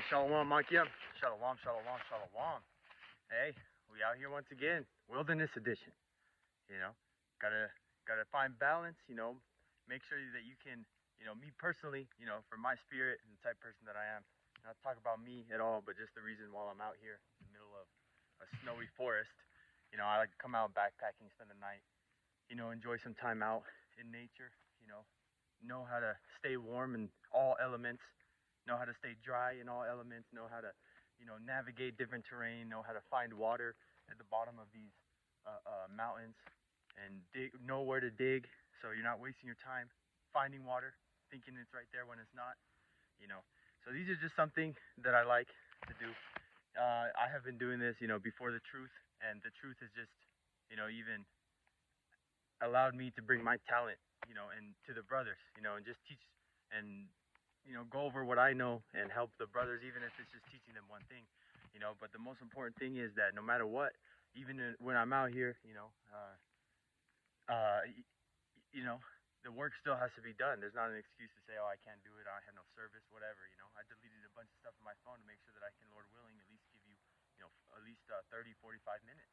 Shalom, Makiam. Shalom, shalom, shalom. Hey, we out here once again, wilderness edition. You know, gotta find balance. Make sure that you can, me personally, for my spirit and the type of person that I am. Not talk about me at all, but just the reason while I'm out here in the middle of a snowy forest. I like to come out backpacking, spend the night. Enjoy some time out in nature. Know how to stay warm in all elements. Know how to stay dry in all elements. Know how to, navigate different terrain. Know how to find water at the bottom of these mountains, and know where to dig, so you're not wasting your time finding water, thinking it's right there when it's not. So these are just something that I like to do. I have been doing this, before the truth, and the truth has just, even allowed me to bring my talent, and to the brothers, and just teach and, go over what I know and help the brothers, even if it's just teaching them one thing, But the most important thing is that no matter what, even when I'm out here, uh, the work still has to be done. There's not an excuse to say, oh, I can't do it, I have no service, whatever. I deleted a bunch of stuff on my phone to make sure that I can, Lord willing, at least give you, at least 30, 45 minutes,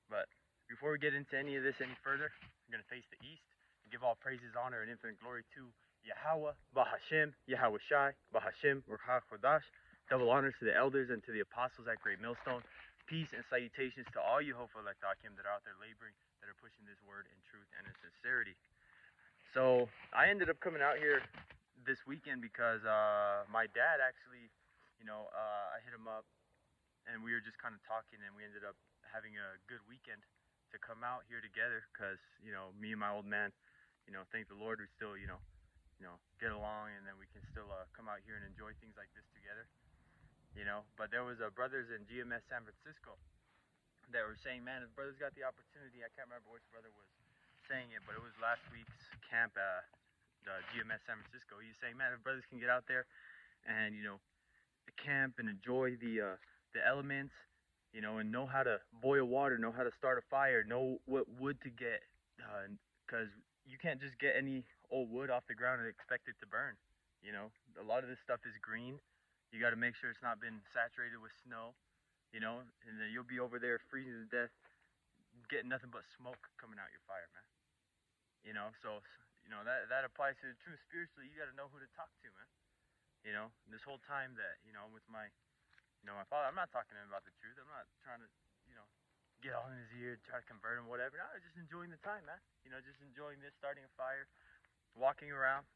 But before we get into any of this any further, we're going to face the east and give all praises, honor, and infinite glory to Yahweh, Bahashem, Yahweh Shai, Bahashem, Ruach Kodash. Double honors to the elders and to the apostles at Great Millstone. Peace and salutations to all you hopeful Lektakim that are out there laboring, that are pushing this word in truth and in sincerity. So I ended up coming out here this weekend because my dad actually, I hit him up and we were just kind of talking, and we ended up having a good weekend to come out here together because, me and my old man, thank the Lord, we still, get along, and then we can still come out here and enjoy things like this together. But there was brothers in GMS San Francisco that were saying, man, if brothers got the opportunity, I can't remember which brother was saying it, but it was last week's camp, the GMS San Francisco. He was saying, man, if brothers can get out there and, camp and enjoy the elements, and know how to boil water, know how to start a fire, know what wood to get, because you can't just get any old wood off the ground and expect it to burn. A lot of this stuff is green. You got to make sure it's not been saturated with snow, and then you'll be over there freezing to death, getting nothing but smoke coming out your fire, man. So that applies to the truth. Spiritually, you got to know who to talk to, man. This whole time that with my my father, I'm not talking to him about the truth. I'm not trying to get all in his ear, try to convert him, whatever. No, I'm just enjoying the time, man. Just enjoying this, starting a fire, walking around,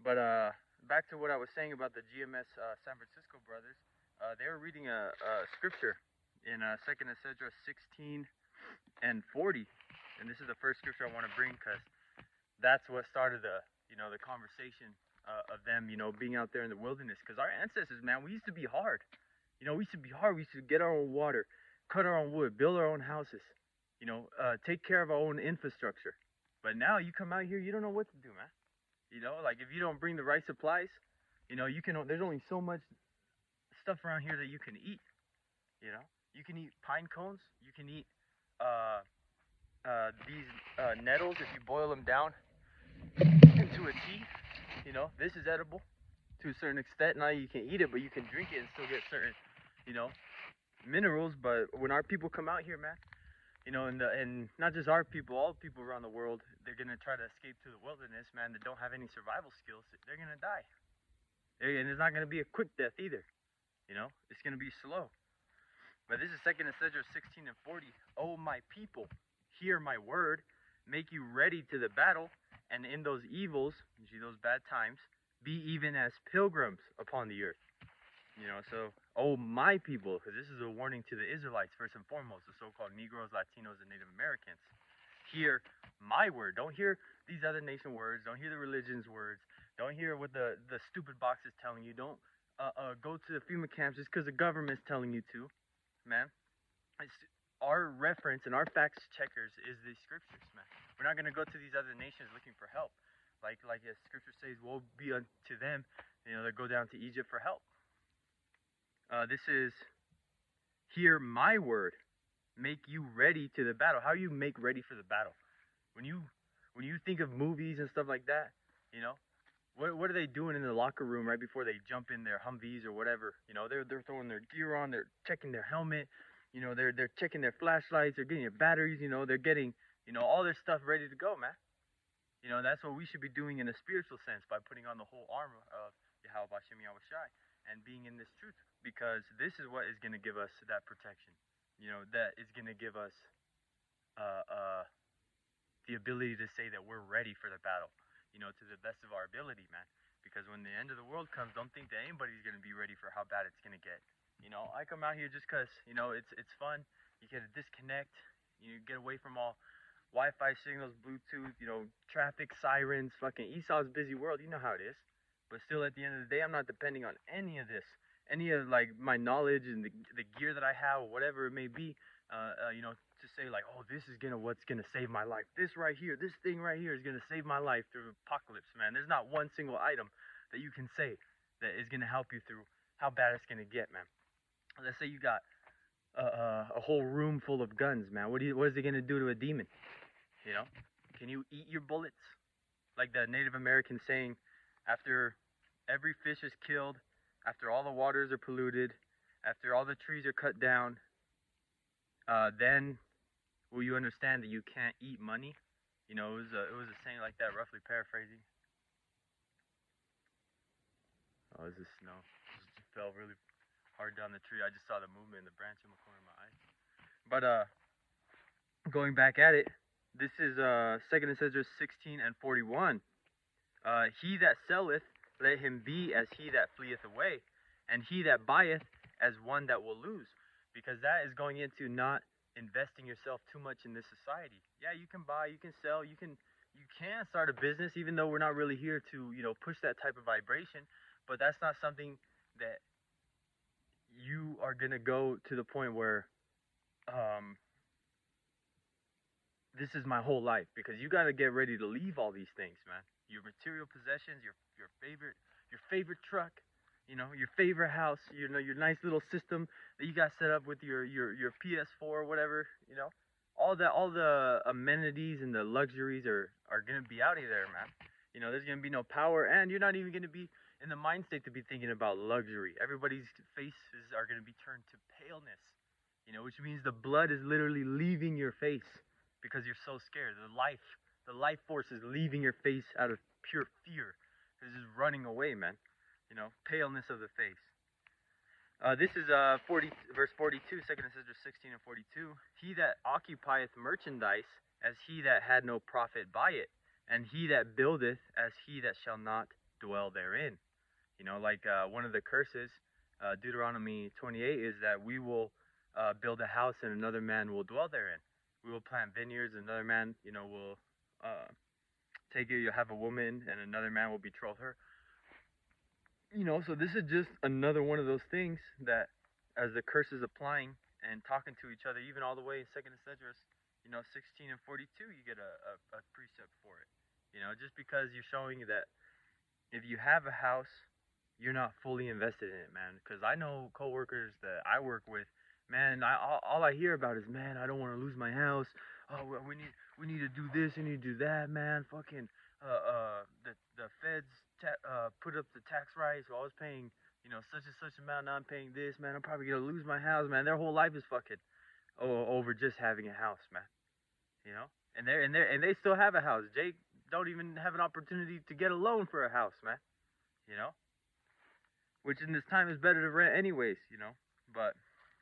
But back to what I was saying about the GMS San Francisco brothers. They were reading a scripture in 2nd Ezra 16 and 40, and this is the first scripture I want to bring because that's what started the the conversation of them being out there in the wilderness. Because our ancestors, man, we used to be hard. We used to be hard. We used to get our own water, cut our own wood, build our own houses, take care of our own infrastructure. But now you come out here, you don't know what to do, man. Like if you don't bring the right supplies, you can. There's only so much stuff around here that you can eat. You can eat pine cones. You can eat these nettles if you boil them down into a tea. This is edible to a certain extent. Now you can eat it, but you can drink it and still get certain, minerals. But when our people come out here, man, and not just our people, all people around the world, they're gonna try to escape to the wilderness, man. That don't have any survival skills, they're gonna die. And it's not gonna be a quick death either. It's gonna be slow. But this is 2nd Ezra 16 and 40. Oh, my people, hear my word, make you ready to the battle, and in those evils, you see those bad times, be even as pilgrims upon the earth. So, oh, my people, because this is a warning to the Israelites, first and foremost, the so-called Negroes, Latinos, and Native Americans. Hear my word. Don't hear these other nation words. Don't hear the religion's words. Don't hear what the stupid box is telling you. Don't go to the FEMA camps just because the government's telling you to, man. Our reference and our fact checkers is the scriptures, man. We're not going to go to these other nations looking for help. Like as scripture says, woe be unto them, that go down to Egypt for help. This is, hear my word, make you ready to the battle. How you make ready for the battle? When you think of movies and stuff like that, What are they doing in the locker room right before they jump in their Humvees or whatever? You know, they're throwing their gear on, they're checking their helmet, you know, they're checking their flashlights, they're getting their batteries, you know, they're getting, you know, all their stuff ready to go, man. You know, that's what we should be doing in a spiritual sense by putting on the whole armor of Yahweh Bashem Yahweh Shai and being in this truth, because this is what is going to give us that protection. You know, that is going to give us uh, uh, the ability to say that we're ready for the battle, you know, to the best of our ability, man. Because when the end of the world comes, don't think that anybody's going to be ready for how bad it's going to get. You know, I come out here just because, you know, it's fun. You get to disconnect. You get away from all Wi-Fi signals, Bluetooth, you know, traffic, sirens, fucking Esau's busy world. You know how it is. But still, at the end of the day, I'm not depending on any of this, any of like my knowledge and the gear that I have, or whatever it may be. You know, to say like, oh, this is what's gonna save my life. This right here, this thing right here is gonna save my life through apocalypse, man. There's not one single item that you can say that is gonna help you through how bad it's gonna get, man. Let's say you got a whole room full of guns, man. What is it gonna do to a demon? You know, can you eat your bullets? Like the Native American saying, after every fish is killed, after all the waters are polluted, after all the trees are cut down, then will you understand that you can't eat money? You know, it was a saying like that, roughly paraphrasing. Oh, is this snow? It just fell really hard down the tree. I just saw the movement in the branch in the corner of my eye. But going back at it, this is 2nd Esdras 16 and 41. He that selleth, let him be as he that fleeth away, and he that buyeth as one that will lose. Because that is going into not investing yourself too much in this society. Yeah, you can buy, you can sell, you can start a business, even though we're not really here to, you know, push that type of vibration. But that's not something that you are gonna go to the point where this is my whole life, because you got to get ready to leave all these things, man. Your material possessions, your favorite truck, you know, your favorite house, you know, your nice little system that you got set up with your PS4 or whatever, you know. All the amenities and the luxuries are going to be out of there, man. You know, there's going to be no power, and you're not even going to be in the mind state to be thinking about luxury. Everybody's faces are going to be turned to paleness, you know, which means the blood is literally leaving your face because you're so scared. The life force is leaving your face out of pure fear. It's just running away, man. You know, paleness of the face. This is 40, verse 42, 2nd Esdras 16 and 42. He that occupieth merchandise as he that had no profit by it, and he that buildeth as he that shall not dwell therein. You know, like one of the curses, Deuteronomy 28, is that we will build a house and another man will dwell therein. We will plant vineyards, another man, you know, will take you. You'll have a woman, and another man will betroth her. You know, so this is just another one of those things that, as the curse is applying and talking to each other, even all the way in 2nd Esdras, you know, 16 and 42, you get a precept for it. You know, just because you're showing that if you have a house, you're not fully invested in it, man. Because I know coworkers that I work with. Man, all I hear about is, man, I don't want to lose my house. Oh, well, we need to do this, we need to do that, man. Fucking the feds put up the tax rise, so I was paying, you know, such and such amount. Now I'm paying this, man. I'm probably gonna lose my house, man. Their whole life is fucking over just having a house, man. You know, and they still have a house. Jake don't even have an opportunity to get a loan for a house, man. You know, which in this time is better to rent anyways, you know. But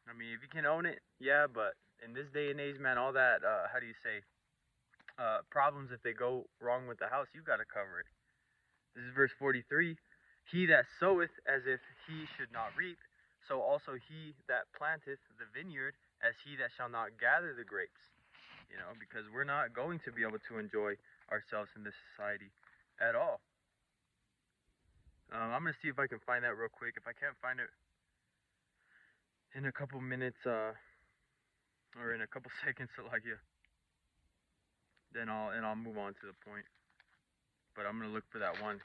I mean, if you can own it, yeah, but in this day and age, man, all that, how do you say, problems, if they go wrong with the house, you got to cover it. This is verse 43. He that soweth as if he should not reap, so also he that planteth the vineyard as he that shall not gather the grapes. You know, because we're not going to be able to enjoy ourselves in this society at all. I'm going to see if I can find that real quick. If I can't find it in a couple minutes, or in a couple seconds, like you, then I'll move on to the point. But I'm gonna look for that one.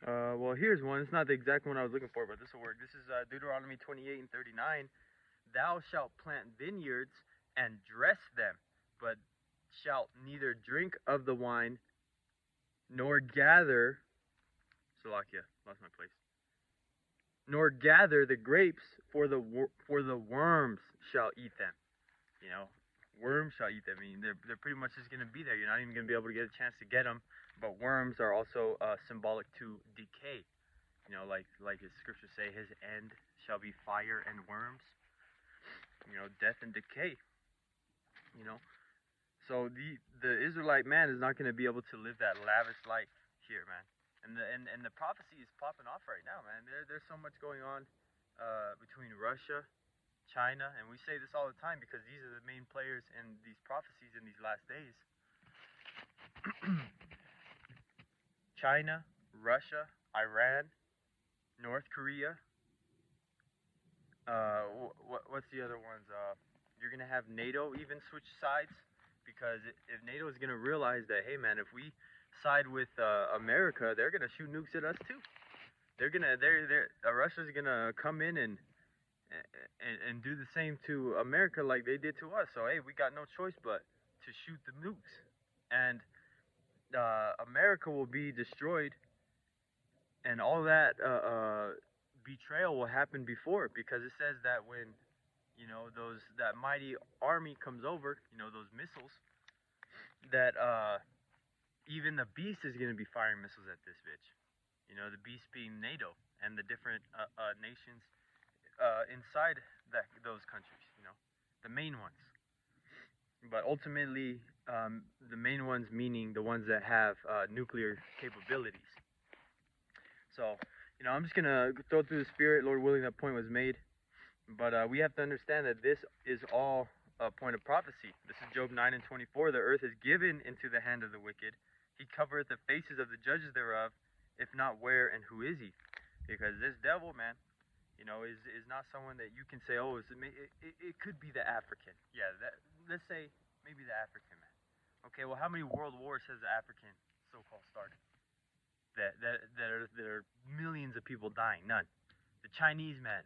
Well, here's one. It's not the exact one I was looking for, but this will work. This is Deuteronomy 28 and 39. Thou shalt plant vineyards and dress them, but shalt neither drink of the wine nor gather. Salakia, lost my place. Nor gather the grapes, for the worms shall eat them. You know, worms shall eat them. I mean, they're pretty much just gonna be there. You're not even gonna be able to get a chance to get them. But worms are also symbolic to decay. You know, like his scriptures say, his end shall be fire and worms. You know, death and decay. You know, so the Israelite man is not going to be able to live that lavish life here, man. And the prophecy is popping off right now, man. There's so much going on between Russia, China, and we say this all the time because these are the main players in these prophecies in these last days. China, Russia, Iran, North Korea. What's the other ones? You're gonna have NATO even switch sides, because if NATO is gonna realize that, hey man, if we side with America, they're gonna shoot nukes at us too. Russia's gonna come in and do the same to America like they did to us. So hey, we got no choice but to shoot the nukes, and America will be destroyed, and all that betrayal will happen before, because it says that when, you know, that mighty army comes over, you know, those missiles, that even the beast is going to be firing missiles at this bitch. You know, the beast being NATO and the different nations inside those countries, you know, the main ones. But ultimately, the main ones meaning the ones that have nuclear capabilities. So, you know, I'm just going to throw through the spirit, Lord willing, that point was made. But we have to understand that this is all a point of prophecy. This is Job 9 and 24. The earth is given into the hand of the wicked. He covereth the faces of the judges thereof. If not, where and who is he? Because this devil, man, you know, is not someone that you can say, oh, it could be the African. Yeah, let's say maybe the African, man. Okay, well, how many world wars has the African so-called started? That are millions of people dying? None. The Chinese, man,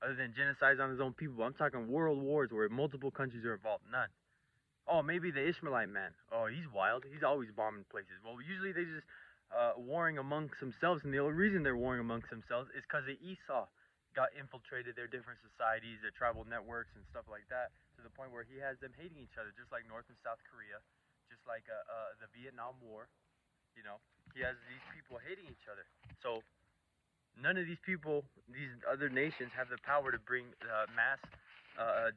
other than genocides on his own people, I'm talking world wars where multiple countries are involved. None. Oh, maybe the Ishmaelite man. Oh, he's wild. He's always bombing places. Well, usually they just warring amongst themselves, and the only reason they're warring amongst themselves is because the Esau got infiltrated their different societies, their tribal networks, and stuff like that, to the point where he has them hating each other, just like North and South Korea, just like the Vietnam War. You know, he has these people hating each other. So none of these people, these other nations, have the power to bring mass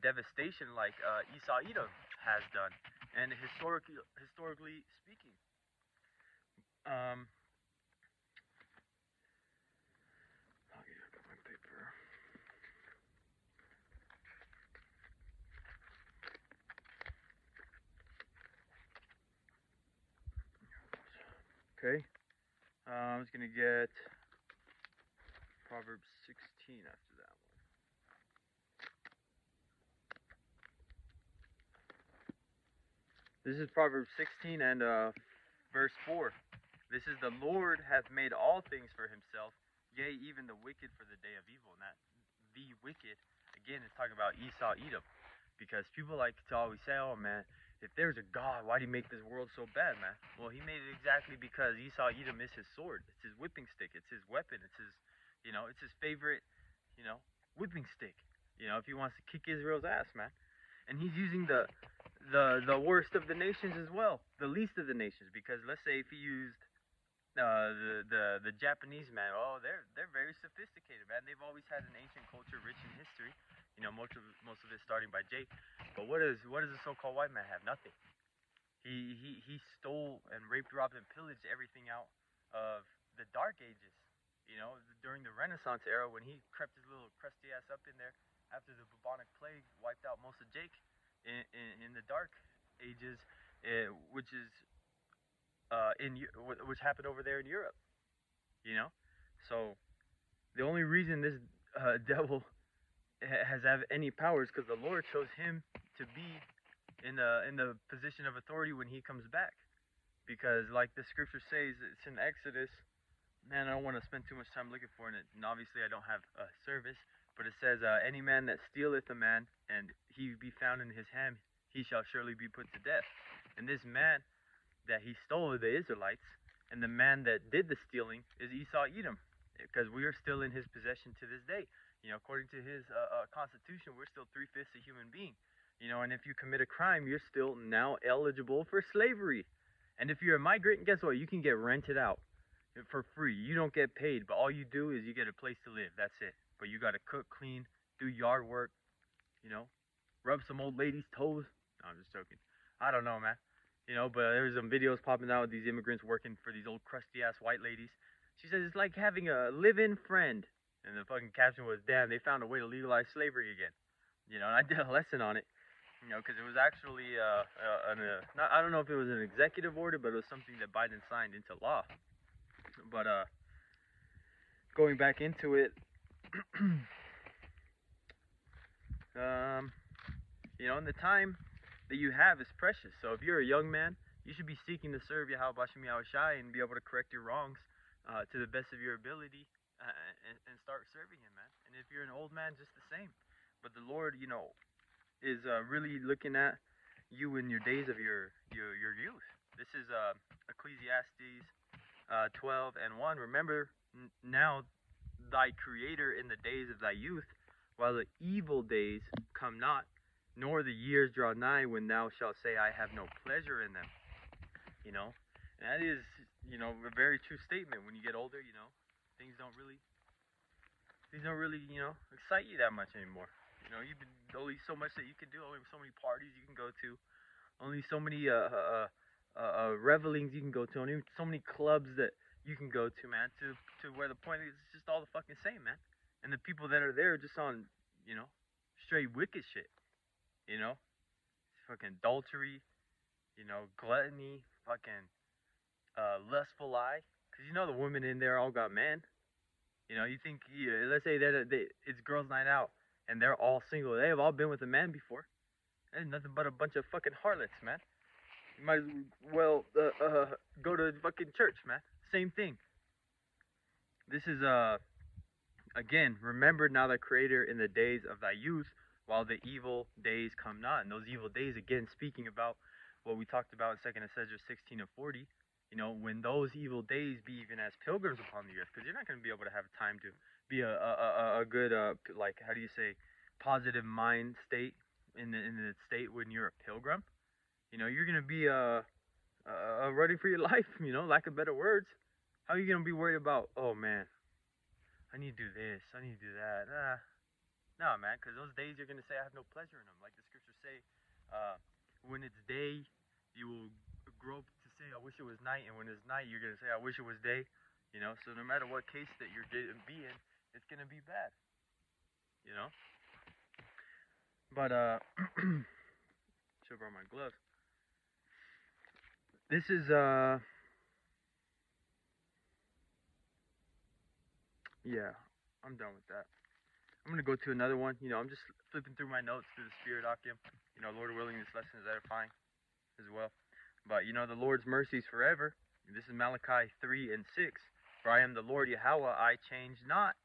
devastation like Esau Edom has done, and historically speaking. I'll get my paper. Okay. I'm just gonna get Proverbs 16 after that one. This is Proverbs 16 and verse 4. This is, the Lord hath made all things for himself, yea, even the wicked for the day of evil. And that the wicked, again, is talking about Esau Edom. Because people like to always say, oh man, if there's a God, why did he make this world so bad, man? Well, he made it exactly because Esau Edom is his sword. It's his whipping stick. It's his weapon. It's his, you know, it's his favorite, you know, whipping stick. You know, if he wants to kick Israel's ass, man. And he's using the worst of the nations as well, the least of the nations. Because let's say if he used the Japanese, man, oh, they're very sophisticated, man. They've always had an ancient culture rich in history. You know, most of it starting by Jake. But what does the so-called white man have? Nothing. He stole and raped, robbed, and pillaged everything out of the Dark Ages. You know, during the Renaissance era, when he crept his little crusty ass up in there after the bubonic plague wiped out most of Jake in the Dark Ages, which is which happened over there in Europe. You know, so the only reason this devil has any powers because the Lord chose him to be in the position of authority when he comes back. Because like the scripture says, it's in Exodus man, I don't want to spend too much time looking for it, and obviously I don't have a service, but it says, any man that stealeth a man, and he be found in his hand, he shall surely be put to death. And this man that he stole the Israelites, and the man that did the stealing is Esau Edom, because we are still in his possession to this day. According to his constitution, we're still 3/5 a human being. And if you commit a crime, you're still now eligible for slavery. And if you're a migrant, guess what? You can get rented out for free. You don't get paid, but all you do is you get a place to live. That's it. But you got to cook, clean, do yard work, rub some old lady's toes. No, I'm just joking. I don't know, man. But there's some videos popping out of these immigrants working for these old crusty ass white ladies. She says it's like having a live-in friend. And the fucking caption was, damn, they found a way to legalize slavery again. And I did a lesson on it. Because it was actually, I don't know if it was an executive order, but it was something that Biden signed into law. But going back into it, and the time that you have is precious. So if you're a young man, you should be seeking to serve Yahweh Bashem Yahushai and be able to correct your wrongs to the best of your ability and start serving Him, man. And if you're an old man, just the same. But the Lord, is really looking at you in your days of your youth. This is Ecclesiastes 12:1. Remember now thy Creator in the days of thy youth, while the evil days come not, nor the years draw nigh, when thou shalt say, I have no pleasure in them. And that is, a very true statement. When you get older, things don't really, excite you that much anymore. You've been only so much that you can do, only so many parties you can go to, only so many revelings you can go to, only so many clubs that you can go to, man, to where the point is it's just all the fucking same, man. And the people that are there are just on, straight wicked shit, fucking adultery, gluttony, fucking lustful eye, because the women in there all got men. You think, let's say that it's girls' night out, and they're all single. They have all been with a man before. And nothing but a bunch of fucking harlots, man. You might as well go to fucking church, man. Same thing. This is, again, remember now the Creator in the days of thy youth, while the evil days come not. And those evil days, again, speaking about what we talked about in 2nd Esdras 16:40, when those evil days be even as pilgrims upon the earth, because you're not going to be able to have time to be a good, like, how do you say, positive mind state in the state when you're a pilgrim. You're going to be running for your life, lack of better words. How are you going to be worried about, oh, man, I need to do this, I need to do that? No, man, because those days you're going to say, I have no pleasure in them. Like the scriptures say, when it's day, you will grow to say, I wish it was night. And when it's night, you're going to say, I wish it was day. So no matter what case that you're going to be in, it's going to be bad. But, should have brought my gloves. This is, yeah, I'm done with that. I'm going to go to another one. I'm just flipping through my notes through the Spirit Akim. Lord willing, this lesson is edifying as well. But, the Lord's mercies forever. This is Malachi 3:6. For I am the Lord Yahweh, I change not.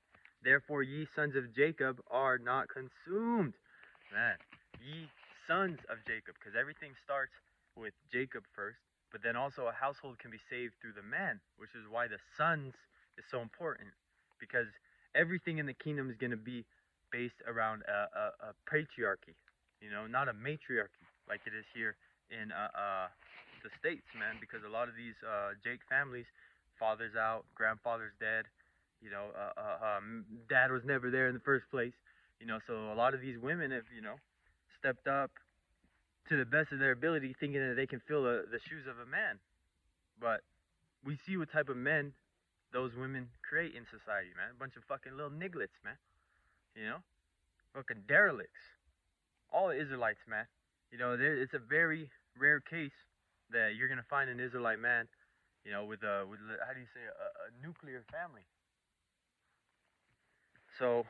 Therefore ye sons of Jacob are not consumed. Man, ye sons of Jacob. Because everything starts with Jacob first. But then also a household can be saved through the man. Which is why the sons is so important. Because everything in the kingdom is going to be based around a patriarchy. Not a matriarchy like it is here in the States, man. Because a lot of these Jake families, father's out, grandfather's dead, dad was never there in the first place, so a lot of these women have, stepped up to the best of their ability, thinking that they can fill the shoes of a man. But we see what type of men those women create in society, man. A bunch of fucking little nigglets, man. Fucking derelicts. All the Israelites, man. It's a very rare case that you're gonna find an Israelite man, with how do you say, a nuclear family. So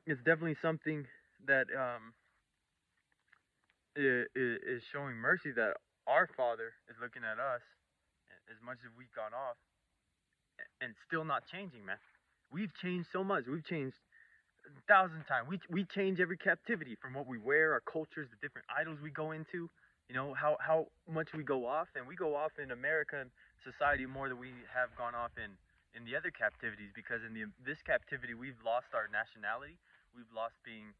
it's definitely something that is showing mercy, that our Father is looking at us as much as we've gone off, and still not changing, man. We've changed so much. We've changed 1,000 times. We change every captivity from what we wear, our cultures, the different idols we go into. You know how much we go off, and we go off in American society more than we have gone off in the other captivities. Because in this captivity, we've lost our nationality. We've lost being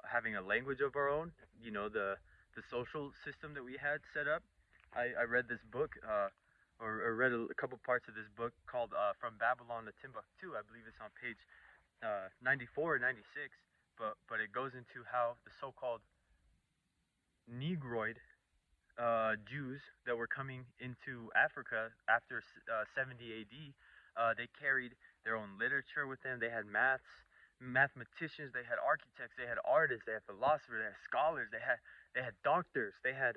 having a language of our own. You know, the social system that we had set up. I read this book. Or read a couple parts of this book called From Babylon to Timbuktu. I believe it's on page 94 or 96, but it goes into how the so-called Negroid Jews that were coming into Africa after 70 AD, they carried their own literature with them. They had mathematicians, they had architects, they had artists, they had philosophers, they had scholars, they had doctors, they had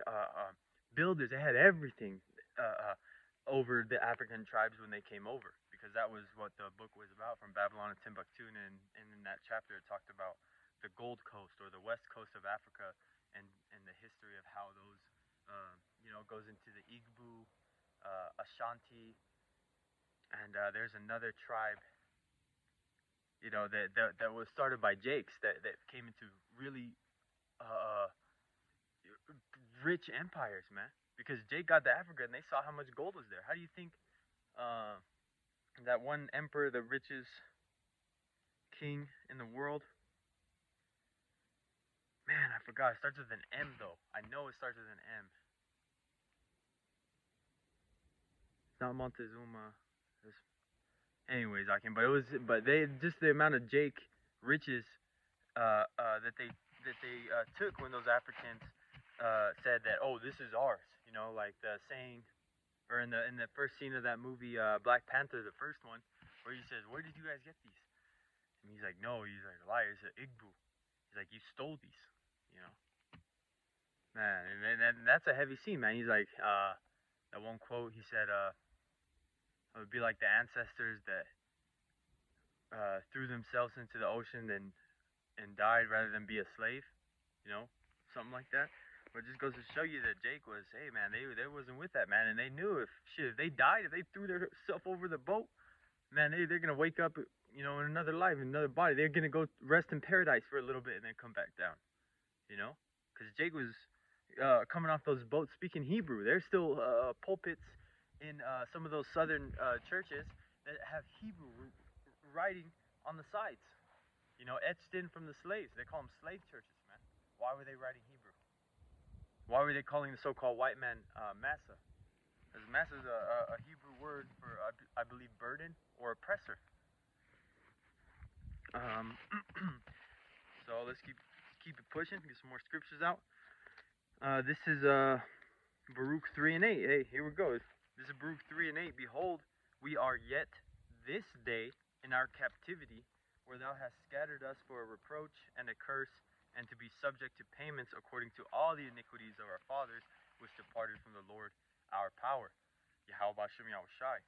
builders, they had everything over the African tribes when they came over, because that was what the book was about, From Babylon to Timbuktu. And in that chapter it talked about the Gold Coast or the west coast of Africa, and the history of how those goes into the Igbo, Ashanti, and there's another tribe that was started by Jakes that came into really rich empires, man. Because Jake got to Africa and they saw how much gold was there. How do you think that one emperor, the richest king in the world? Man, I forgot. It starts with an M, though. I know it starts with an M. It's not Montezuma. Anyways, but they just the amount of Jake riches that they took when those Africans said that, oh, this is ours. You know, like the saying, or in the first scene of that movie, Black Panther, the first one, where he says, "Where did you guys get these?" And he's like, "No," he's like, "Liar, it's an Igbo." He's like, "You stole these," you know. Man, and that's a heavy scene, man. He's like, that one quote, he said, "It would be like the ancestors that threw themselves into the ocean and died rather than be a slave," you know, something like that. But it just goes to show you that Jake was, hey man, they wasn't with that, man, and they knew if they died, if they threw themselves over the boat, man, they're gonna wake up, in another life, in another body. They're gonna go rest in paradise for a little bit and then come back down, because Jake was coming off those boats speaking Hebrew. There's still pulpits in some of those southern churches that have Hebrew writing on the sides, etched in from the slaves. They call them slave churches, man. Why were they writing Hebrew? Why were they calling the so-called white man massa? Because massa is a Hebrew word for, I believe, burden or oppressor. So let's keep it pushing. Get some more scriptures out. This is Baruch 3 and 8. Hey, here we go. This is Baruch 3 and 8. Behold, we are yet this day in our captivity, where thou hast scattered us for a reproach and a curse, and to be subject to payments according to all the iniquities of our fathers, which departed from the Lord our power. Yahweh Bashem Yahushai.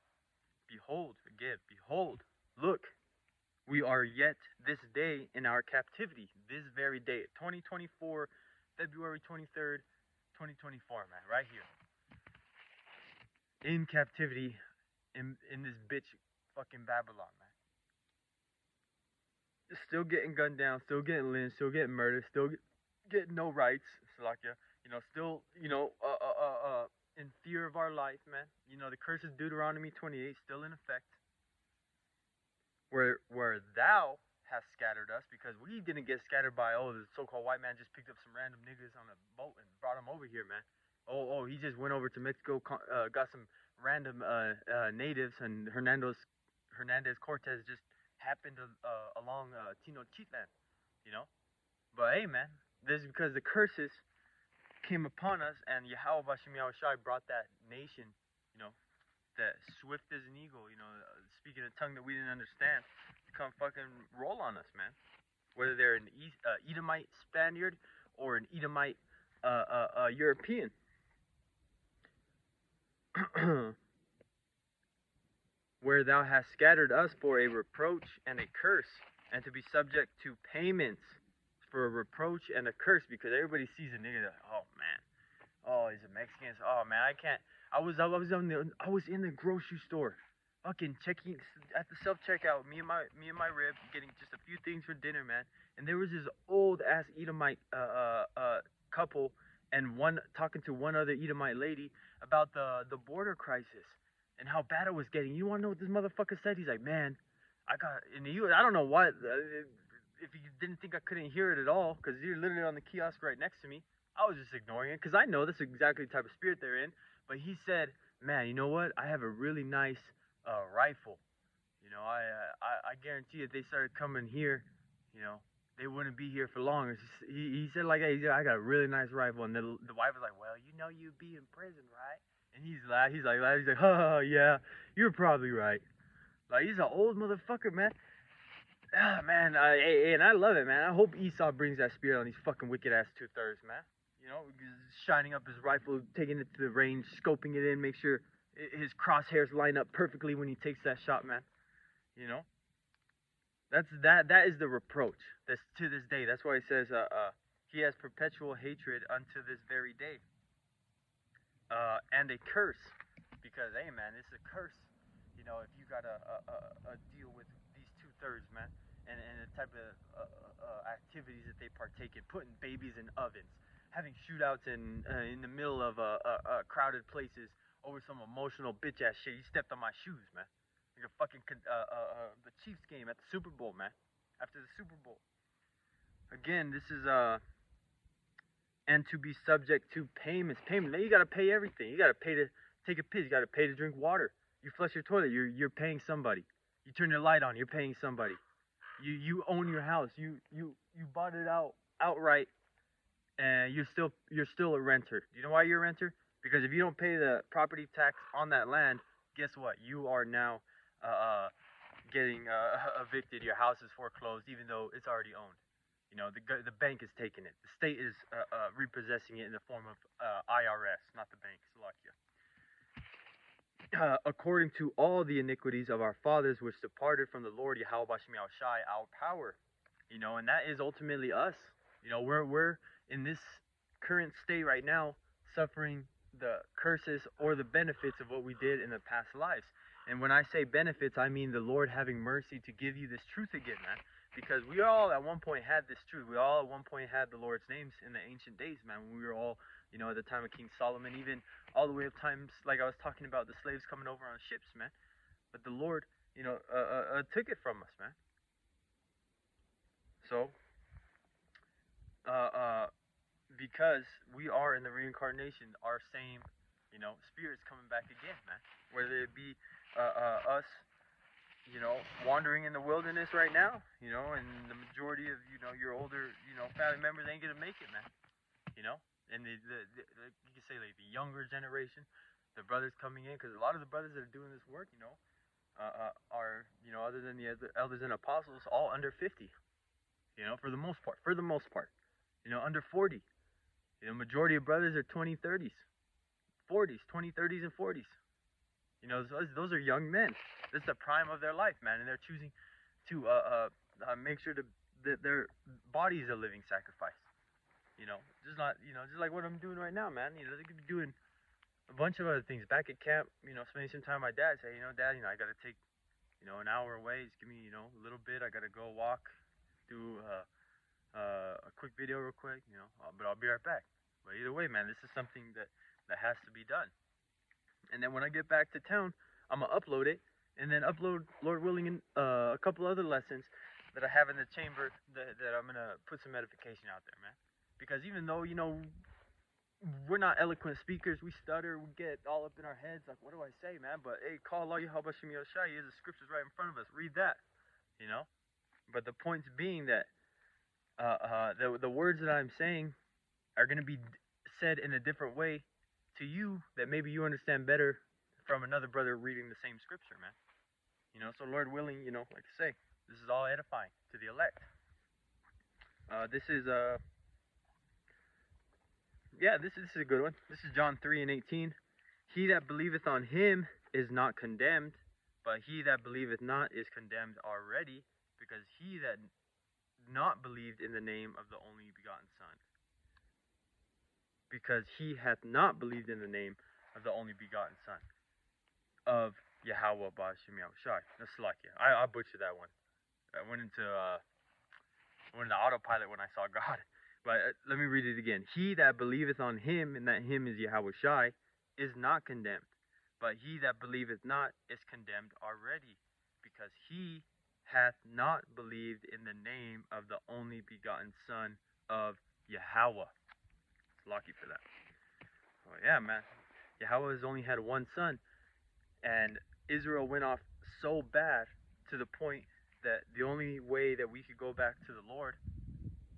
Behold, again, behold, look, we are yet this day in our captivity, this very day, 2024, February 23rd, 2024, man, right here. In captivity, in this bitch fucking Babylon, man. Still getting gunned down, still getting lynched, still getting murdered, still getting no rights, Salakia. Still, in fear of our life, man. The curse of Deuteronomy 28 still in effect. Where thou hast scattered us, because we didn't get scattered by, the so-called white man just picked up some random niggas on a boat and brought them over here, man. He just went over to Mexico, got some random natives, and Hernandez Cortez just happened along Tenochtitlan, But hey, man, this is because the curses came upon us, and Yahweh Bashem Yahushai brought that nation, that swift as an eagle, speaking a tongue that we didn't understand, to come fucking roll on us, man. Whether they're an Edomite Spaniard or an Edomite European. Where thou hast scattered us for a reproach and a curse, and to be subject to payments for a reproach and a curse, because everybody sees a nigga that, oh man, he's a Mexican, oh man, I can't. I was in the grocery store fucking checking at the self checkout. Me and my rib getting just a few things for dinner, man. And there was this old ass Edomite couple, and one talking to one other Edomite lady about the border crisis and how bad it was getting. You want to know what this motherfucker said? He's like, man, I got in the U. I don't know what. If you didn't think I couldn't hear it at all, because you're literally on the kiosk right next to me, I was just ignoring it because I know that's exactly the type of spirit they're in. But he said, man, you know what? I have a really nice rifle. You know, I guarantee if they started coming here, you know, they wouldn't be here for long. He said like, hey, I got a really nice rifle, and the wife was like, well, you know, you'd be in prison, right? And he's like, oh yeah, you're probably right. Like he's an old motherfucker, man. Ah, man, and I love it, man. I hope Esau brings that spirit on these fucking wicked ass 2/3, man. You know, shining up his rifle, taking it to the range, scoping it in, make sure his crosshairs line up perfectly when he takes that shot, man. You know, that is the reproach. That's to this day. That's why it says, he has perpetual hatred unto this very day, and a curse, because hey, man, it's a curse. You know, if you got a deal with these 2/3, man, and the type of activities that they partake in, putting babies in ovens, having shootouts in the middle of crowded places over some emotional bitch ass shit. You stepped on my shoes, man. Like a fucking the Chiefs game at the Super Bowl, man. After the Super Bowl. Again, this is and to be subject to payments. Payment. Now you gotta pay everything. You gotta pay to take a piss. You gotta pay to drink water. You flush your toilet. You're paying somebody. You turn your light on. You're paying somebody. You own your house. You bought it outright, and you're still a renter. Do you know why you're a renter? Because if you don't pay the property tax on that land, guess what? You are now getting evicted. Your house is foreclosed, even though it's already owned. You know, the bank is taking it. The state is repossessing it in the form of IRS, not the bank. Slovakia. According to all the iniquities of our fathers, which departed from the Lord Yahweh Bashim Shai, our power. You know, and that is ultimately us. You know, we're in this current state right now, suffering the curses or the benefits of what we did in the past lives. And when I say benefits, I mean the Lord having mercy to give you this truth again, man. Because we all at one point had this truth. We all at one point had the Lord's names in the ancient days, man. When we were all, you know, at the time of King Solomon, even all the way up times like I was talking about the slaves coming over on ships, man. But the Lord, you know, took it from us, man. So, because we are in the reincarnation, our same, you know, spirits coming back again, man. Whether it be us, you know, wandering in the wilderness right now, you know, and the majority of, you know, your older, you know, family members ain't gonna make it, man. You know, and the you can say like the younger generation, the brothers coming in, because a lot of the brothers that are doing this work, you know, are, you know, other than the elders and apostles, all under 50. You know, for the most part, you know, under 40. You know, majority of brothers are 20, 30s, 40s, 20, 30s, and 40s. You know, those are young men. This is the prime of their life, man, and they're choosing to make sure that their body is a living sacrifice. You know, just not, you know, just like what I'm doing right now, man. You know, they could be doing a bunch of other things back at camp. You know, spending some time with my dad. Say, you know, Dad, you know, I gotta take, you know, an hour away. Just give me, you know, a little bit. I gotta go walk, do a quick video real quick. You know, but I'll be right back. But either way, man, this is something that has to be done. And then when I get back to town, I'm gonna upload it, and then upload, Lord willing, a couple other lessons that I have in the chamber that I'm gonna put some edification out there, man. Because even though, you know, we're not eloquent speakers, we stutter, we get all up in our heads, like, what do I say, man? But hey, call Allah Yahweh Bashim Yoshai, the scriptures right in front of us. Read that, you know. But the points being that the words that I'm saying are gonna be said in a different way to you that maybe you understand better from another brother reading the same scripture, man. You know, so Lord willing, you know, like I say, this is all edifying to the elect. This is this is a good one. This is John 3:18. He that believeth on him is not condemned, but he that believeth not is condemned already, because he that not believed in the name of the only begotten Son. Because he hath not believed in the name of the only begotten Son. Of Yahweh Ba'Shem Yahushai. That's Salakia. I butchered that one. I went into autopilot when I saw God. But let me read it again. He that believeth on him, and that him is Yahushai, is not condemned. But he that believeth not is condemned already, because he hath not believed in the name of the only begotten Son of Yahweh. Lucky for that. Oh yeah, man. Yahweh has only had one son, and Israel went off so bad to the point that the only way that we could go back to the Lord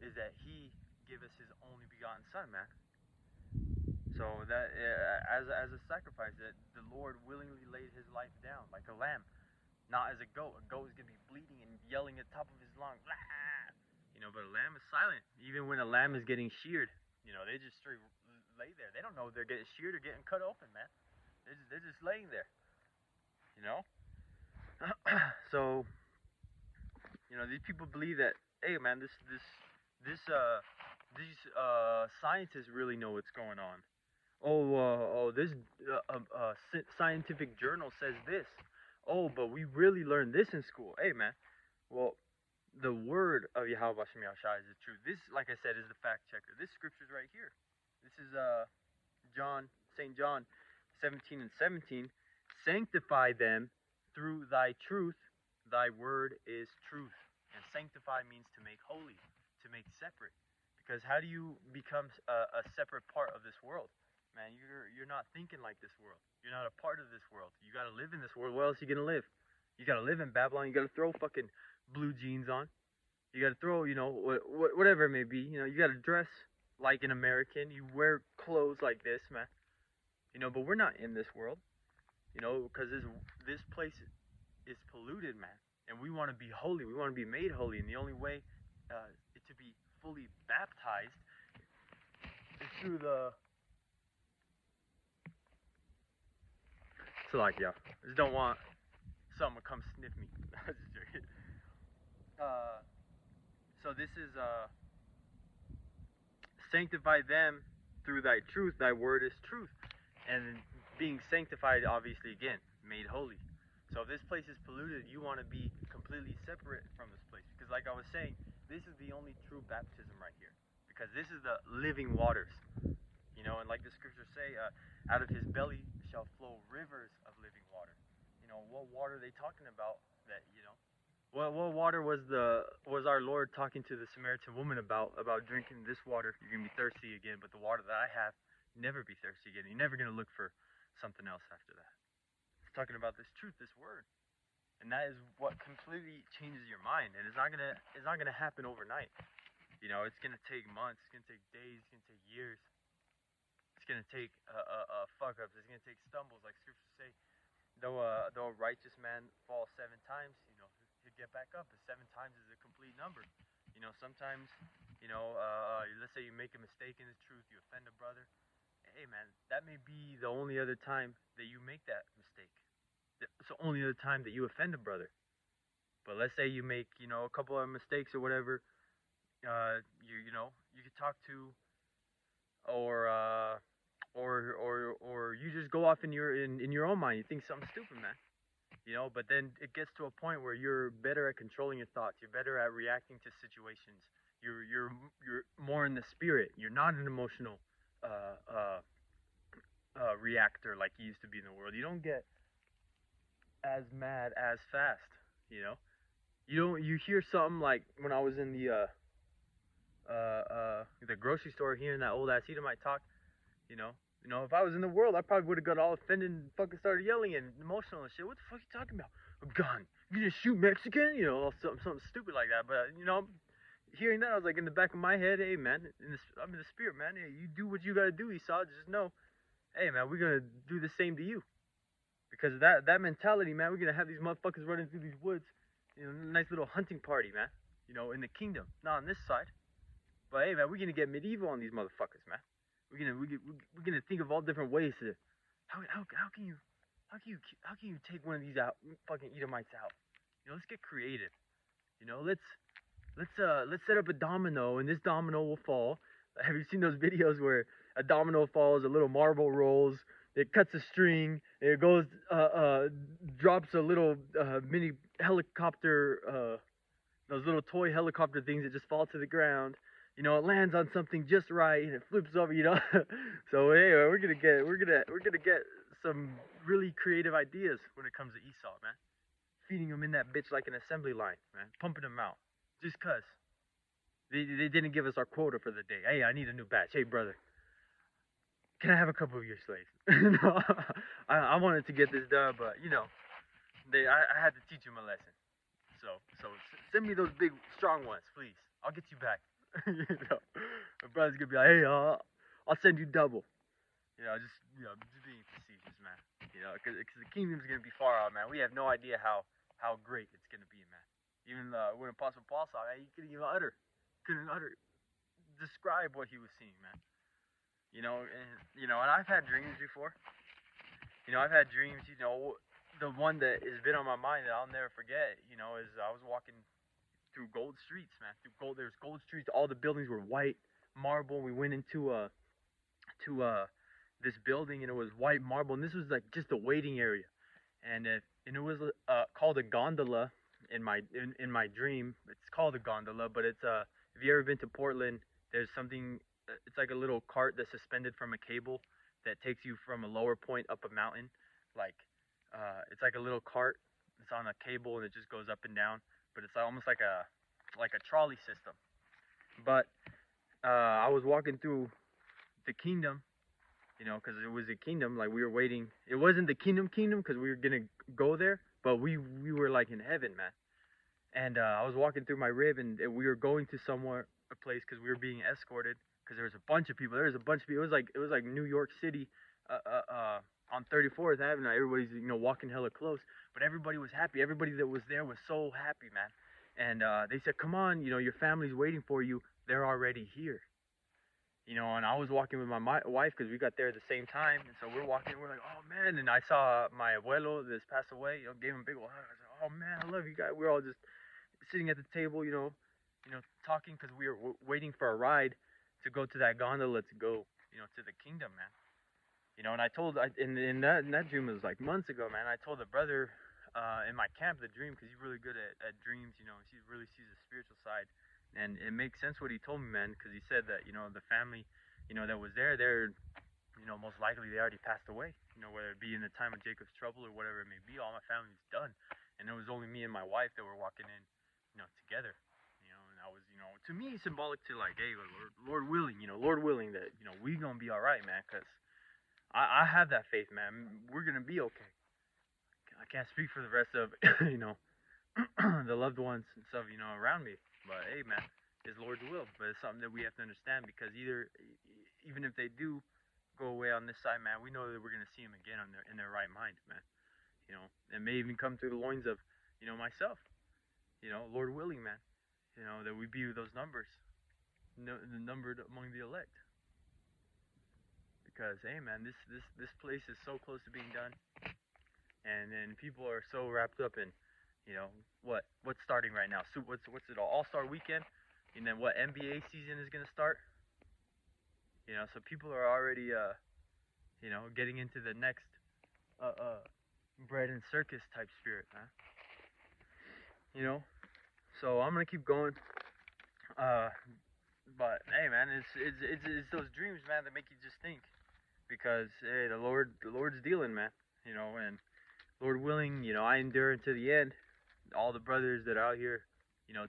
is that He give us His only begotten Son, man. So that as a sacrifice, that the Lord willingly laid His life down like a lamb, not as a goat. A goat is gonna be bleeding and yelling at the top of his lungs, "Blah!" But a lamb is silent. Even when a lamb is getting sheared, they just straight lay there. They don't know if they're getting sheared or getting cut open, man. They're just laying there, So, these people believe that, hey, man, these scientists really know what's going on. This scientific journal says this. Oh, but we really learned this in school. Hey, man. Well, the word of Yahweh Bashem Yahushai is the truth. This, like I said, is the fact checker. This scripture's right here. This is St. John 17:17. Sanctify them through thy truth. Thy word is truth. And sanctify means to make holy, to make separate. Because how do you become a separate part of this world? Man, you're not thinking like this world. You're not a part of this world. You got to live in this world. Where else are you going to live? You got to live in Babylon. You got to throw fucking blue jeans on. You got to throw, whatever it may be. You got to dress like an American. You wear clothes like this, man. But we're not in this world. Because this place is polluted, man. And we want to be holy. We want to be made holy. And the only way to be fully baptized is through the... So, like, yeah. I just don't want someone to come sniff me. So this is... sanctify them through thy truth. Thy word is truth. And being sanctified, obviously, again, made holy. So if this place is polluted, you want to be completely separate from this place. Because like I was saying, this is the only true baptism right here. Because this is the living waters. And like the scriptures say, out of his belly shall flow rivers of living water. What water are they talking about that, What water was our Lord talking to the Samaritan woman about drinking this water? You're going to be thirsty again, but the water that I have, never be thirsty again. You're never going to look for something else after that. It's talking about this truth, this word. And that is what completely changes your mind. And it's not gonna happen overnight. It's gonna take months, it's gonna take days, it's gonna take years. It's gonna take fuck ups, it's gonna take stumbles, like scriptures say. Though a righteous man falls 7 times, he'll get back up. But 7 times is a complete number. Sometimes, let's say you make a mistake in the truth, you offend a brother. Hey, man, that may be the only other time that you make that mistake. It's the only other time that you offend a brother. But let's say you make, a couple of mistakes or whatever. You could talk to, or you just go off in your own mind. You think something stupid, man. But then it gets to a point where you're better at controlling your thoughts. You're better at reacting to situations. You're more in the spirit. You're not an emotional reactor like you used to be in the world. You don't get as mad as fast. You hear something like when I was in the grocery store hearing that old ass Edomite talk. If I was in the world, I probably would have got all offended and fucking started yelling and emotional and shit. What the fuck are you talking about? A gun? You gonna shoot Mexican? Something stupid like that. But hearing that, I was like in the back of my head, hey man, I'm in the spirit, man. Hey, you do what you gotta do, Esau. Just know, hey man, we're gonna do the same to you. Because of that mentality, man, we're gonna have these motherfuckers running through these woods. Nice little hunting party, man. In the kingdom, not on this side. But hey, man, we're gonna get medieval on these motherfuckers, man. We're gonna think of all different ways to how can you take one of these out, fucking Edomites out? Let's get creative. Let's set up a domino, and this domino will fall. Have you seen those videos where a domino falls, a little marble rolls, It cuts a string. It goes, drops a little mini helicopter, those little toy helicopter things that just fall to the ground. It lands on something just right and it flips over. So anyway, we're gonna get some really creative ideas when it comes to Esau, man. Feeding them in that bitch like an assembly line, man. Pumping them out, just cause they didn't give us our quota for the day. Hey, I need a new batch. Hey, brother, can I have a couple of your slaves? No, I wanted to get this done, but I had to teach him a lesson. So send me those big, strong ones, please. I'll get you back. My brother's gonna be like, hey, I'll send you double. Just being facetious, man. Because the kingdom's gonna be far out, man. We have no idea how great it's gonna be, man. Even when Apostle Paul saw it, he couldn't describe what he was seeing, man. And I've had dreams before. I've had dreams. The one that has been on my mind that I'll never forget. Is I was walking through gold streets, man. There's gold streets. All the buildings were white marble. We went into this building and it was white marble, and this was like just a waiting area, and it was called a gondola in my dream. It's called a gondola, but it's if you ever been to Portland, there's something. It's like a little cart that's suspended from a cable that takes you from a lower point up a mountain. Like it's like a little cart. It's on a cable and it just goes up and down. But it's almost like a trolley system. But I was walking through the kingdom, because it was a kingdom. Like we were waiting. It wasn't the kingdom because we were gonna go there, but we were like in heaven, man. And I was walking through my rib, and we were going to a place because we were being escorted. Because there was a bunch of people. It was like New York City, on 34th Avenue. Everybody's walking hella close, but everybody was happy. Everybody that was there was so happy, man. And they said, "Come on, your family's waiting for you. They're already here." And I was walking with my wife because we got there at the same time, and so we're walking. We're like, "Oh man!" And I saw my abuelo that's passed away. Gave him a big old hug. I said, "Oh man, I love you guys." We're all just sitting at the table, talking because we were waiting for a ride to go to that gondola to go, to the kingdom, man. And I told, in that dream, it was like months ago, man. I told a brother in my camp the dream because he's really good at dreams, he really sees the spiritual side. And it makes sense what he told me, man, because he said that, the family, that was there, they're, most likely they already passed away, whether it be in the time of Jacob's trouble or whatever it may be. All my family's done. And it was only me and my wife that were walking in, together. And I was, to me, symbolic to like, hey, Lord willing, Lord willing that, we gonna be all right, man, because I have that faith, man. We're gonna be okay. I can't speak for the rest of, the loved ones and stuff, around me. But hey, man, it's Lord's will. But it's something that we have to understand because even if they do go away on this side, man, we know that we're gonna see them again in their right mind, man. It may even come through the loins of, myself. Lord willing, man. That we be those numbers, numbered among the elect. Because hey, man, this place is so close to being done, and then people are so wrapped up in, what's starting right now. So what's it All-Star Weekend, and then what NBA season is gonna start. So people are already getting into the next bread and circus type spirit, huh? So I'm gonna keep going. But hey, man, it's those dreams, man, that make you just think. Because hey, the Lord's dealing, man. And Lord willing, I endure until the end. All the brothers that are out here,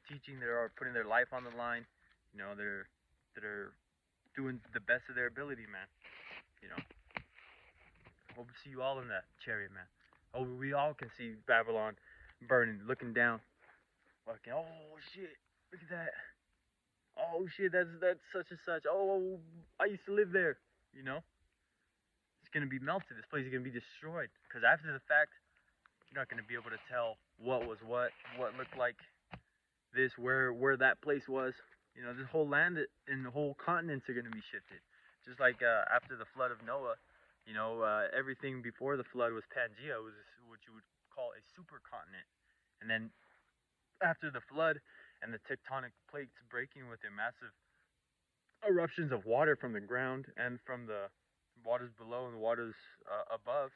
teaching, that are putting their life on the line, that are doing the best of their ability, man. Hope to see you all in that chariot, man. Hope we all can see Babylon burning, looking down. Fucking, oh shit, look at that. Oh shit, that's such and such. Oh, I used to live there. It's gonna be melted. This place is gonna be destroyed. Because after the fact, you're not gonna be able to tell what was what looked like this, where that place was. This whole land and the whole continents are gonna be shifted. Just like after the flood of Noah, everything before the flood was Pangea. It was what you would call a supercontinent. And then after the flood and the tectonic plates breaking with the massive eruptions of water from the ground and from the waters below and the waters above,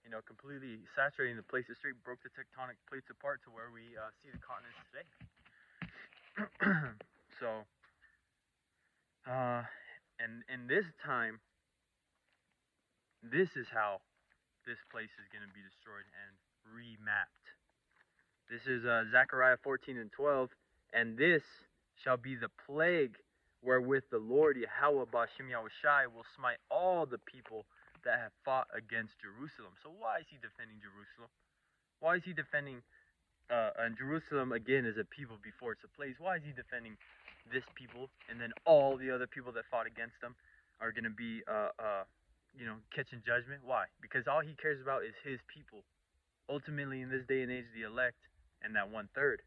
you know, completely saturating the place. The straight broke the tectonic plates apart to where we see the continents today. So, and in this time, this is how this place is going to be destroyed and remapped. This is Zechariah 14 and 12. And this shall be the plague wherewith the Lord Yahweh Ba'Shem Yahushai will smite all the people that have fought against Jerusalem. So why is he defending Jerusalem? Why is he defending and Jerusalem again is a people before it's a place? Why is he defending this people, and then all the other people that fought against them are going to be you know, catching judgment? Why? Because all he cares about is his people. Ultimately, in this day and age, the elect and that 1/3.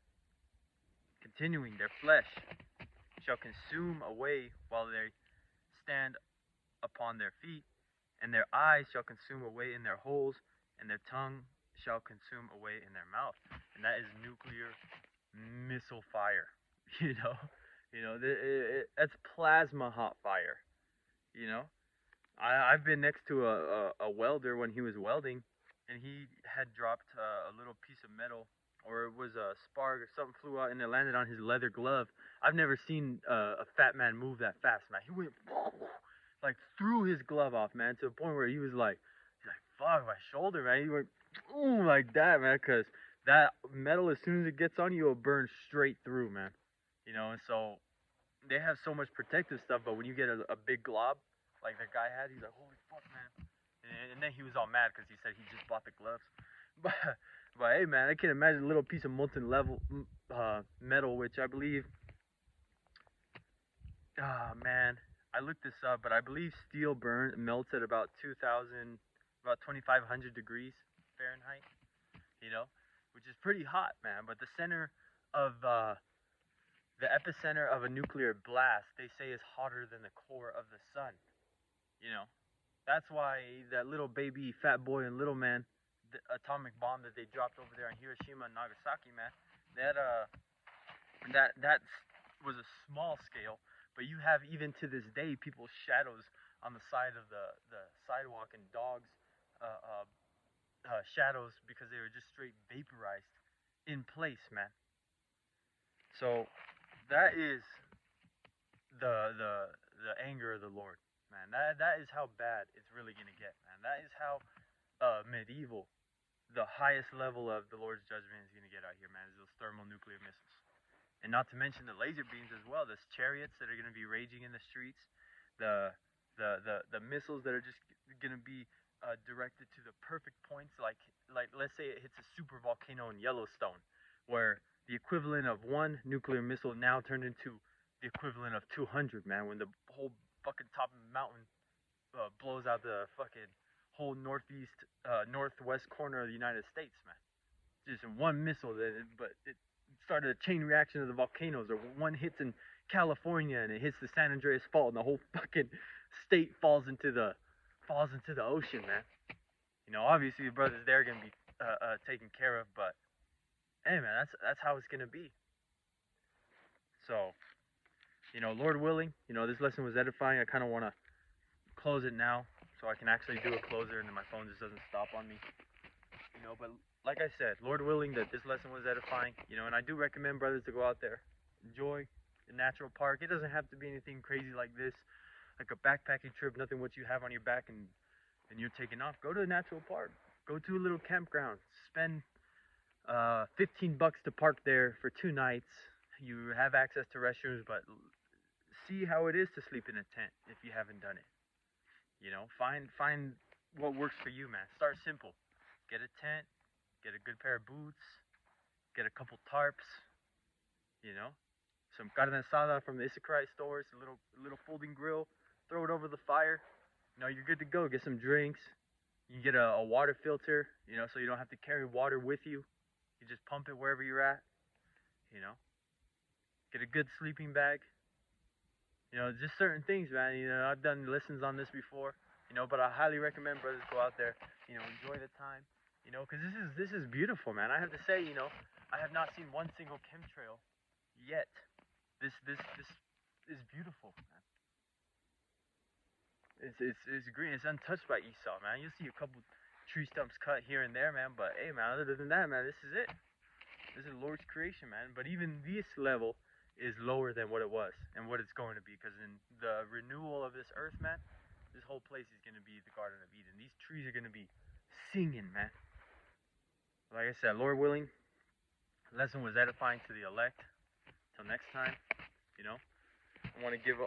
Continuing, their flesh shall consume away while they stand upon their feet, and their eyes shall consume away in their holes, and their tongue shall consume away in their mouth. And that is nuclear missile fire. You know, that's plasma hot fire. You know, I've been next to a welder when he was welding, and he had dropped a little piece of metal, or it was a spark or something flew out and it landed on his leather glove. I've never seen a fat man move that fast, man. He went like threw his glove off, man, to the point where he's like, fuck, my shoulder, man. He went like that, man, because that metal, as soon as it gets on you, it'll burn straight through, man. You know, and so they have so much protective stuff, but when you get a big glob like that guy had, he's like, holy fuck, man. And then he was all mad because he said he just bought the gloves. But hey, man, I can imagine a little piece of molten metal, which I believe, man, I looked this up, but I believe steel melts at about 2,500 degrees Fahrenheit, you know, which is pretty hot, man. But the center of the epicenter of a nuclear blast, they say, is hotter than the core of the sun. You know, that's why that little baby fat boy and little man, the atomic bomb that they dropped over there in Hiroshima and Nagasaki, man, that was a small scale. But you have, even to this day, people's shadows on the side of the sidewalk, and dogs' shadows, because they were just straight vaporized in place, man. So that is the anger of the Lord, man. That is how bad it's really gonna get, man. That is how medieval the highest level of the Lord's judgment is gonna get out here, man. Is those thermonuclear missiles, and not to mention the laser beams as well. Those chariots that are gonna be raging in the streets, the missiles that are just gonna be directed to the perfect points, like let's say it hits a super volcano in Yellowstone, where the equivalent of one nuclear missile now turned into the equivalent of 200, man, when the whole fucking top of the mountain blows out the fucking whole northwest corner of the United States, man. Just in one missile, but it started a chain reaction of the volcanoes, or one hits in California and it hits the San Andreas Fault, and the whole fucking state falls into the ocean, man. You know, obviously the brothers there are gonna be taken care of, but hey, man, that's how it's gonna be. So, you know, Lord willing, you know, this lesson was edifying. I kind of want to close it now, so I can actually do a closer, and then my phone just doesn't stop on me. You know, but like I said, Lord willing, that this lesson was edifying. You know, and I do recommend brothers to go out there, enjoy the natural park. It doesn't have to be anything crazy like this, like a backpacking trip, nothing what you have on your back and you're taking off. Go to a natural park. Go to a little campground. Spend $15 to park there for 2 nights. You have access to restrooms, but see how it is to sleep in a tent if you haven't done it. You know, find what works for you, man. Start simple. Get a tent, get a good pair of boots, get a couple tarps, you know, some carne asada from the Ezekiel stores, a little folding grill, throw it over the fire. You know, you're good to go. Get some drinks. You can get a water filter, you know, so you don't have to carry water with you. You just pump it wherever you're at, you know. Get a good sleeping bag. You know, just certain things, man. You know, I've done lessons on this before, you know, but I highly recommend brothers go out there, you know, enjoy the time, you know, because this is beautiful, man. I have to say, you know, I have not seen one single chemtrail yet. This is beautiful, man. It's green. It's untouched by Esau, man. You'll see a couple tree stumps cut here and there, man. But hey, man, other than that, man, this is it. This is the Lord's creation, man. But even this level is lower than what it was and what it's going to be, because in the renewal of this earth, man, this whole place is going to be the Garden of Eden. These trees are going to be singing, man. Like I said, Lord willing, the lesson was edifying to the elect. Till next time, you know, I want to give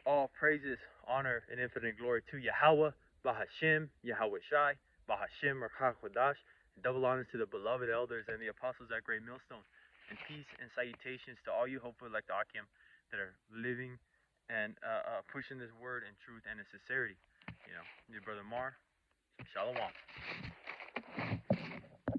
all praises, honor, and infinite glory to Yahweh, Bahashim, Yahweh Shai, Bahashim, or Hakodash, and double honors to the beloved elders and the apostles at Great Millstone. And peace and salutations to all you, hopefully like the Akim, that are living and pushing this word in truth and in sincerity. You know, your brother Mar, Shalom.